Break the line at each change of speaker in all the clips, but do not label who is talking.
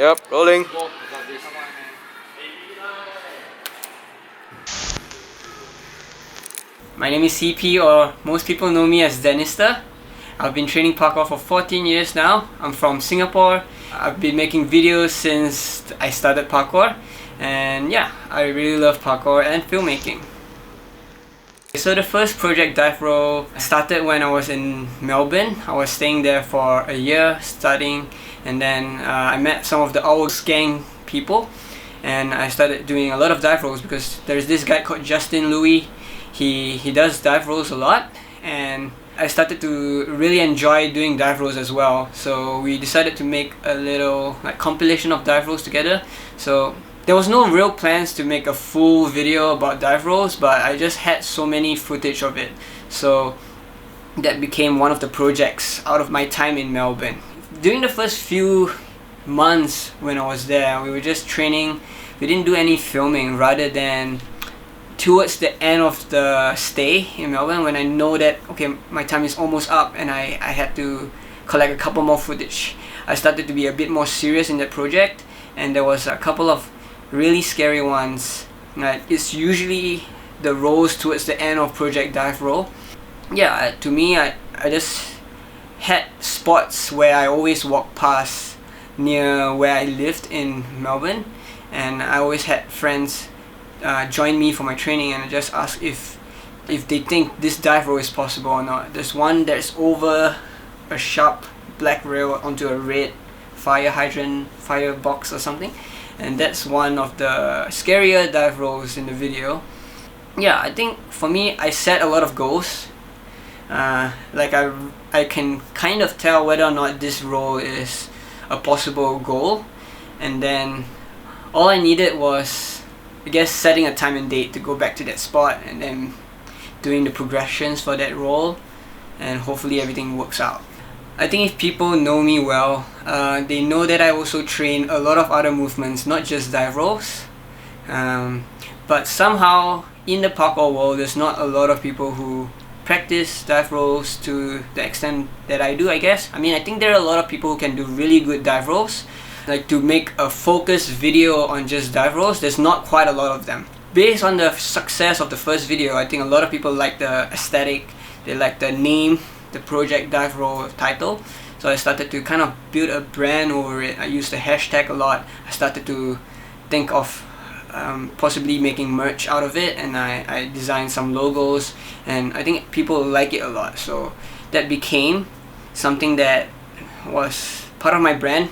Yep, rolling.
My name is CP, or most people know me as Denester. I've been training parkour for 14 years now. I'm from Singapore. I've been making videos since I started parkour, and yeah, I really love parkour and filmmaking. So the first project dive roll started when I was in Melbourne. I was staying there for a year studying, and then I met some of the Owls gang people, and I started doing a lot of dive rolls because there's this guy called Justin Louis. He does dive rolls a lot, and I started to really enjoy doing dive rolls as well. So we decided to make a little compilation of dive rolls together. So there was no real plans to make a full video about dive rolls, but I just had so many footage of it. So that became one of the projects out of my time in Melbourne. During the first few months when I was there, we were just training. We didn't do any filming, rather than towards the end of the stay in Melbourne, when I know that okay, my time is almost up and I had to collect a couple more footage, I started to be a bit more serious in that project, and there was a couple of really scary ones. It's usually the rolls towards the end of project dive roll. Yeah, to me, I just had spots where I always walk past near where I lived in Melbourne, and I always had friends join me for my training, and I just ask if they think this dive roll is possible or not. There's one that's over a sharp black rail onto a red fire hydrant, firebox or something, and that's one of the scarier dive rolls in the video. Yeah, I think for me, I set a lot of goals. I can kind of tell whether or not this roll is a possible goal, and then all I needed was, I guess, setting a time and date to go back to that spot, and then doing the progressions for that roll, and hopefully everything works out. I think if people know me well, they know that I also train a lot of other movements, not just dive rolls. But somehow in the parkour world, there's not a lot of people who practice dive rolls to the extent that I do, I guess. I mean, I think there are a lot of people who can do really good dive rolls. Like, to make a focused video on just dive rolls, there's not quite a lot of them. Based on the success of the first video, I think a lot of people like the aesthetic, they like the name, the project dive roll title. So I started to kind of build a brand over it. I used the hashtag a lot. I started to think of possibly making merch out of it, and I designed some logos, and I think people like it a lot. So that became something that was part of my brand.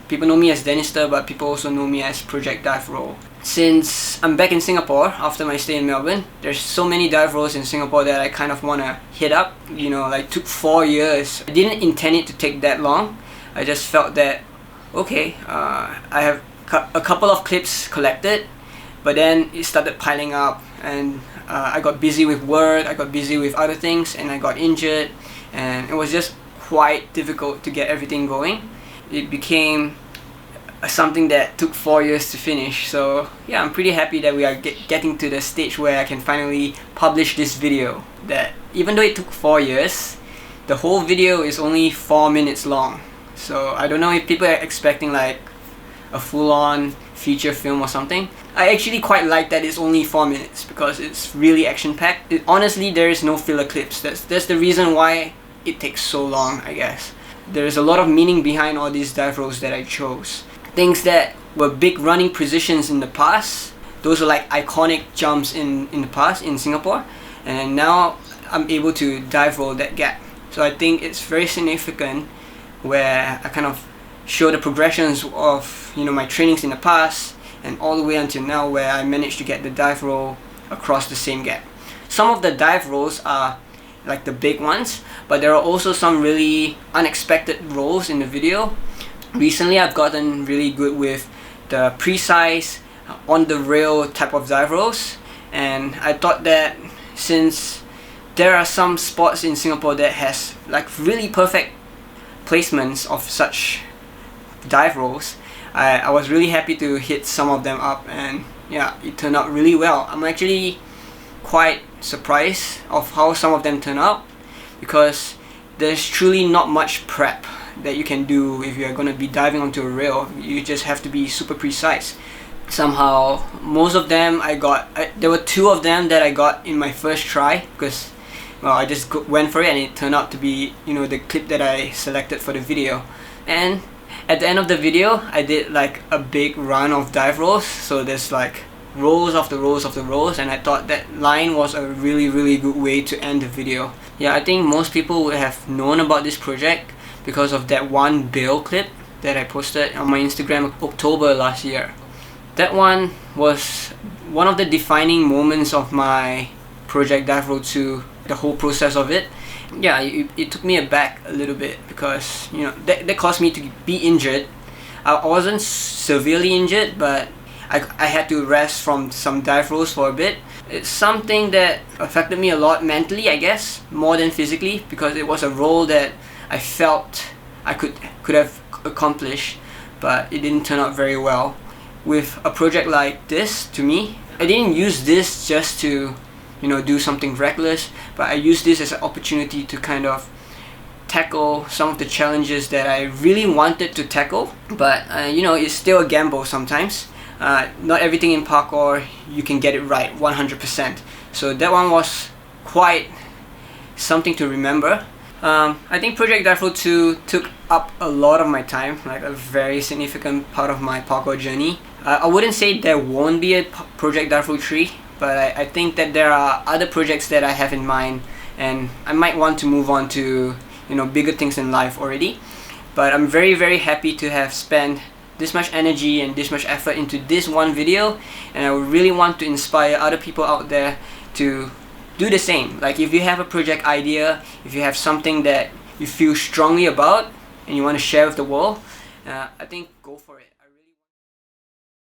People know me as Denester, but people also know me as Project Dive Roll. Since I'm back in Singapore after my stay in Melbourne, there's so many dive rolls in Singapore that I kind of want to hit up. You know, took 4 years. I didn't intend it to take that long. I just felt that, okay, I have a couple of clips collected, but then it started piling up, and I got busy with work, I got busy with other things, and I got injured, and it was just quite difficult to get everything going. It became something that took 4 years to finish. So yeah, I'm pretty happy that we are getting to the stage where I can finally publish this video. That even though it took 4 years, the whole video is only 4 minutes long. So I don't know if people are expecting like a full-on feature film or something. I actually quite like that it's only 4 minutes, because it's really action-packed. Honestly, there is no filler clips. That's the reason why it takes so long, I guess. There is a lot of meaning behind all these dive rolls that I chose. Things that were big running positions in the past, those are like iconic jumps in the past in Singapore, and now I'm able to dive roll that gap. So I think it's very significant, where I kind of show the progressions of, you know, my trainings in the past, and all the way until now, where I managed to get the dive roll across the same gap. Some of the dive rolls are like the big ones, but there are also some really unexpected rolls in the video. Recently, I've gotten really good with the precise, on the rail type of dive rolls, and I thought that since there are some spots in Singapore that has like really perfect placements of such dive rolls, I was really happy to hit some of them up, and yeah, it turned out really well. I'm actually quite surprised of how some of them turn out, because there's truly not much prep that you can do if you're going to be diving onto a rail. You just have to be super precise. Somehow, most of them there were 2 of them that I got in my first try, because well, I just went for it and it turned out to be, you know, the clip that I selected for the video. And at the end of the video, I did like a big run of dive rolls, so there's like rows after rows after rows, and I thought that line was a really good way to end the video. Yeah, I think most people would have known about this project because of that one bail clip that I posted on my Instagram October last year. That one was one of the defining moments of my project Dive Roll 2, the whole process of it. Yeah, it took me aback a little bit because, you know, that caused me to be injured. I wasn't severely injured, but I had to rest from some dive rolls for a bit. It's something that affected me a lot mentally, I guess, more than physically, because it was a role that I felt I could have accomplished, but it didn't turn out very well. With a project like this, to me, I didn't use this just to, you know, do something reckless, but I used this as an opportunity to kind of tackle some of the challenges that I really wanted to tackle. But you know, it's still a gamble sometimes. Not everything in parkour you can get it right 100%. So that one was quite something to remember. I think Project Dive Roll 2 took up a lot of my time, like a very significant part of my parkour journey. I wouldn't say there won't be a Project Dive Roll 3, but I think that there are other projects that I have in mind, and I might want to move on to, you know, bigger things in life already. But I'm very happy to have spent this much energy and this much effort into this one video, and I would really want to inspire other people out there to do the same. Like, if you have a project idea, if you have something that you feel strongly about and you want to share with the world, I think go for it.